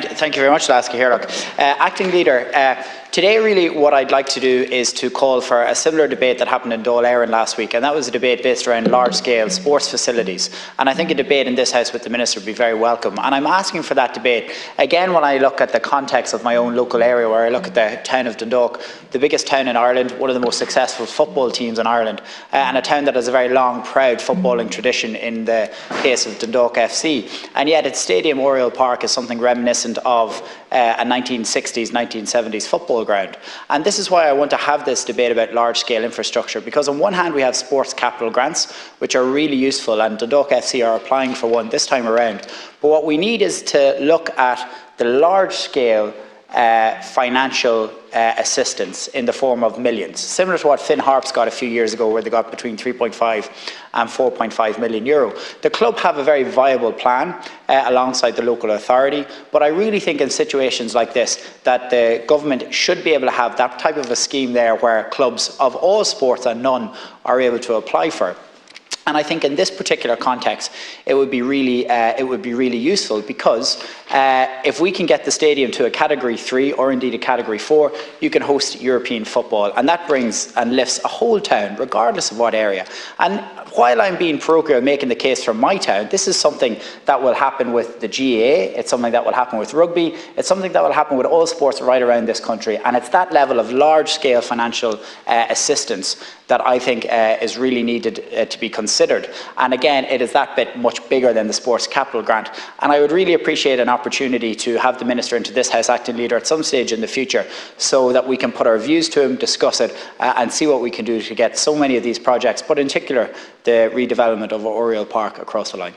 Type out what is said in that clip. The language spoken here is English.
Thank you very much, Lasky Herlock. Acting Leader, today really what I'd like to do is to call for a similar debate that happened in Dáil Éireann last week, and that was a debate based around large-scale sports facilities. And I think a debate in this House with the Minister would be very welcome. And I'm asking for that debate, again, when I look at the context of my own local area, where I look at the town of Dundalk, the biggest town in Ireland, one of the most successful football teams in Ireland, and a town that has a very long, proud footballing tradition in the case of Dundalk FC. And yet its stadium, Oriel Park, is something reminiscent of a 1960s, 1970s football ground. And this is why I want to have this debate about large-scale infrastructure, because on one hand we have sports capital grants, which are really useful, and Dundalk FC are applying for one this time around. But what we need is to look at the large-scale financial assistance in the form of millions, similar to what Finn Harps got a few years ago, where they got between 3.5 and 4.5 million euro. The club have a very viable plan alongside the local authority, but I really think in situations like this that the government should be able to have that type of a scheme there where clubs of all sports and none are able to apply for it. And I think in this particular context, it would be really useful, because if we can get the stadium to a Category 3 or indeed a Category 4, you can host European football, and that brings and lifts a whole town, regardless of what area. And while I'm being parochial making the case for my town, this is something that will happen with the GAA, it's something that will happen with rugby, it's something that will happen with all sports right around this country, and it's that level of large-scale financial assistance that I think is really needed to be considered. And again, it is that bit much bigger than the sports capital grant. And I would really appreciate an opportunity to have the Minister into this House Acting Leader at some stage in the future, so that we can put our views to him, discuss it, and see what we can do to get so many of these projects, but in particular the redevelopment of Oriel Park, across the line.